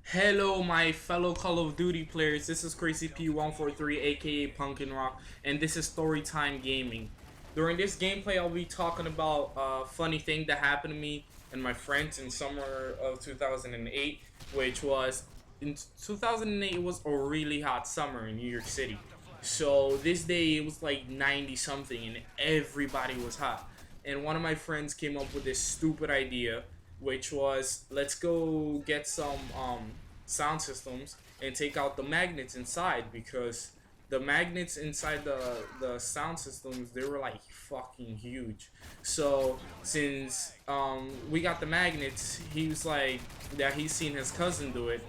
Hello, my fellow Call of Duty players. This is Crazy P143, aka Punkin Rock, and this is Storytime Gaming. During this gameplay, I'll be talking about a funny thing that happened to me and my friends in summer of 2008, which was in 2008. It was a really hot summer in New York City. So this day it was like 90 something, and everybody was hot. And one of my friends came up with this stupid idea, which was let's go get some sound systems and take out the magnets inside, because the magnets inside the sound systems, they were like fucking huge. So since we got the magnets, he was like that he's seen his cousin do it.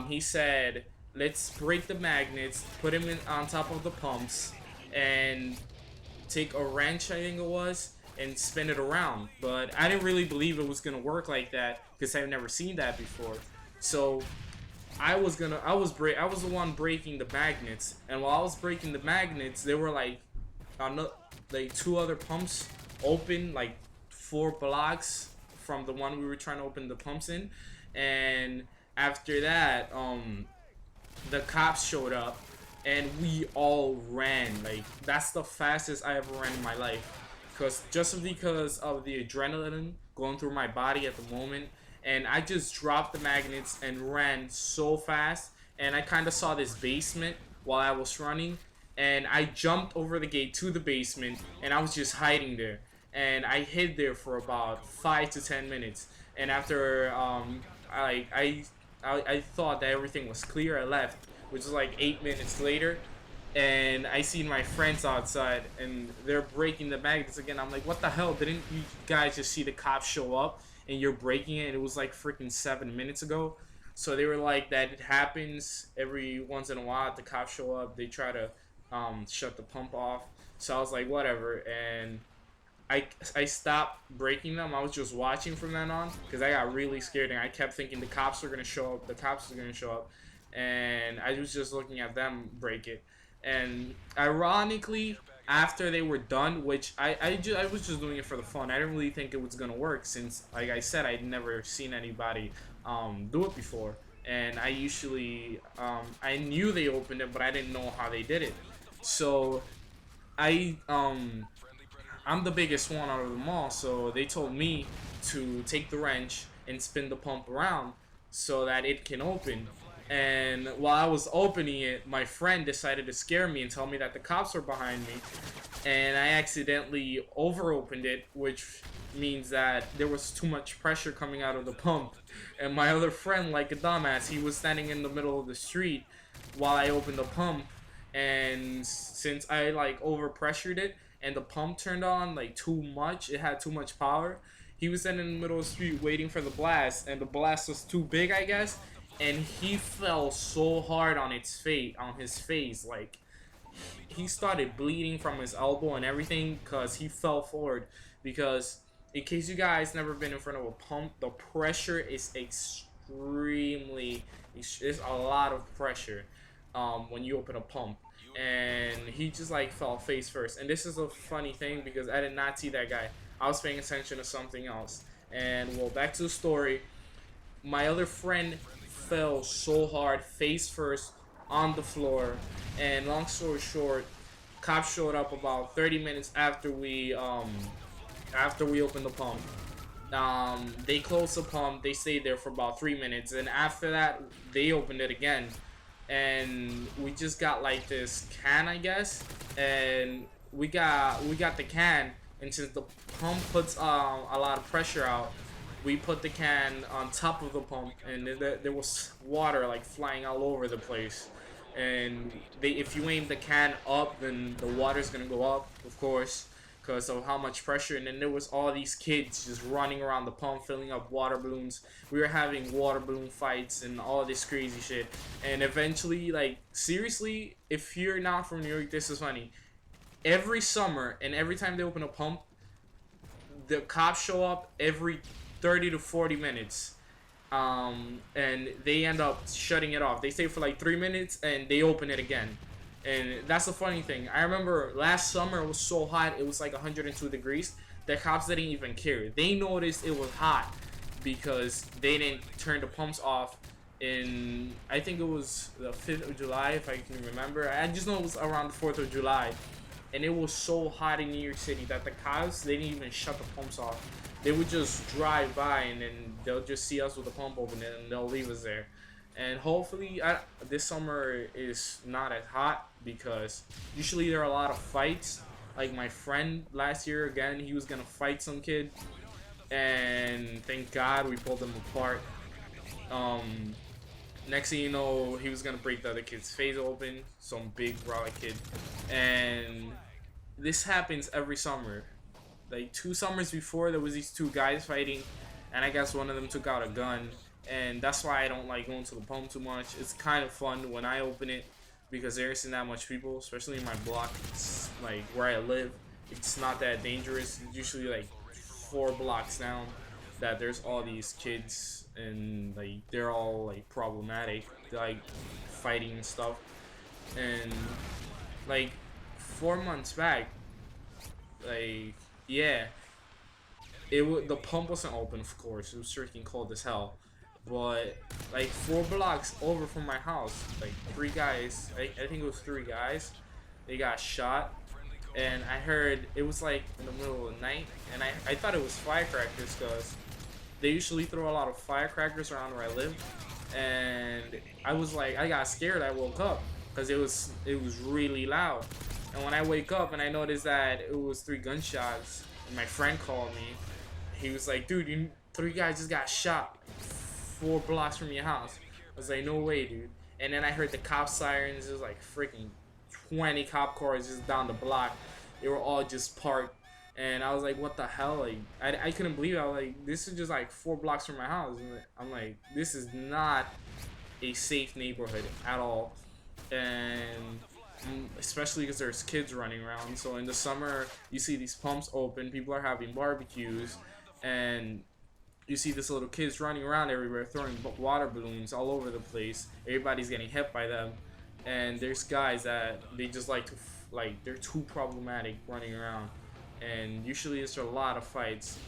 He said let's break the magnets, put them in on top of the pumps, and take a wrench, I think it was, and spin it around. But I didn't really believe it was gonna work like that because I've never seen that before. So I was the one breaking the magnets, and while I was breaking the magnets, there were like two other pumps open, like 4 blocks from the one we were trying to open the pumps in. And after that, the cops showed up, and we all ran. Like, that's the fastest I ever ran in my life, because of the adrenaline going through my body at the moment. And I just dropped the magnets and ran so fast. And I kind of saw this basement while I was running, and I jumped over the gate to the basement, and I was just hiding there. And I hid there for about 5 to 10 minutes. And after I thought that everything was clear, I left, which was like 8 minutes later. And I seen my friends outside, and they're breaking the magnets again. I'm like, what the hell? Didn't you guys just see the cops show up and you're breaking it? And it was like freaking 7 minutes ago. So they were like, that it happens every once in a while. The cops show up, they try to shut the pump off. So I was like, whatever. And I stopped breaking them. I was just watching from then on because I got really scared, and I kept thinking the cops were gonna show up. The cops were gonna show up, and I was just looking at them break it. And ironically, after they were done, which I was just doing it for the fun. I didn't really think it was gonna work since, like I said, I'd never seen anybody do it before. And I knew they opened it, but I didn't know how they did it. So I I'm the biggest one out of them all, so they told me to take the wrench and spin the pump around so that it can open. And while I was opening it, my friend decided to scare me and tell me that the cops were behind me. And I accidentally over opened it, which means that there was too much pressure coming out of the pump. And my other friend, like a dumbass, he was standing in the middle of the street while I opened the pump. And since I like over pressured it and the pump turned on like too much, it had too much power, he was standing in the middle of the street waiting for the blast, and the blast was too big, I guess. And he fell so hard on his face, like he started bleeding from his elbow and everything because he fell forward. Because in case you guys never been in front of a pump, the pressure is extremely, it's a lot of pressure when you open a pump. And he just like fell face first. And this is a funny thing because I did not see that guy. I was paying attention to something else. And well, back to the story. My other friend fell so hard, face first, on the floor. And long story short, cops showed up about 30 minutes after we opened the pump. They closed the pump. They stayed there for about 3 minutes, and after that, they opened it again. And we just got like this can, I guess, and we got the can. And since the pump puts a lot of pressure out, we put the can on top of the pump, and there was water like flying all over the place. And if you aim the can up, then the water's gonna go up, of course, because of how much pressure. And then there was all these kids just running around the pump filling up water balloons. We were having water balloon fights and all this crazy shit. And eventually, like, seriously, if you're not from New York, this is funny. Every summer, and every time they open a pump, the cops show up every 30 to 40 minutes. And they end up shutting it off. They stay for like 3 minutes and they open it again. And that's the funny thing. I remember last summer it was so hot, it was like 102 degrees. The cops didn't even care. They noticed it was hot because they didn't turn the pumps off in, I think it was the 5th of July, if I can remember. I just know it was around the 4th of July. And it was so hot in New York City that the cops, they didn't even shut the pumps off. They would just drive by and then they'll just see us with the pump open and they'll leave us there. And hopefully this summer is not as hot because usually there are a lot of fights. Like my friend last year, again, he was gonna fight some kid, and thank God we pulled him apart. Um, Next thing you know, he was gonna break the other kid's face open, some big brolic kid, and this happens every summer. Like 2 summers before, there was these two guys fighting, and I guess one of them took out a gun, and that's why I don't like going to the pump too much. It's kind of fun when I open it because there isn't that much people, especially in my block. It's like where I live. It's not that dangerous. It's usually like 4 blocks down that there's all these kids and like they're all like problematic, like fighting and stuff. And like 4 months back, like yeah, the pump wasn't open, of course. It was freaking cold as hell. But like 4 blocks over from my house, like 3 guys, I think it was 3 guys, they got shot. And I heard it was like in the middle of the night, and I thought it was firecrackers because they usually throw a lot of firecrackers around where I live. And I was like, I got scared. I woke up because it was really loud. And when I wake up and I noticed that it was 3 gunshots, and my friend called me. He was like, dude, 3 guys just got shot 4 blocks from your house. I was like, no way, dude. And then I heard the cop sirens. It was like freaking 20 cop cars just down the block. They were all just parked. And I was like, what the hell? Like, I couldn't believe it. I was like, this is just like 4 blocks from my house. And I'm like, this is not a safe neighborhood at all. And especially because there's kids running around. So in the summer, you see these pumps open. People are having barbecues. And you see these little kids running around everywhere, throwing water balloons all over the place. Everybody's getting hit by them. And there's guys that they just like to, like, they're too problematic running around. And usually it's a lot of fights.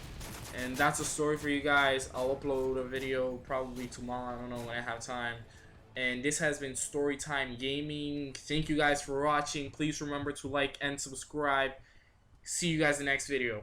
And that's a story for you guys. I'll upload a video probably tomorrow. I don't know when I have time. And this has been Storytime Gaming. Thank you guys for watching. Please remember to like and subscribe. See you guys in the next video.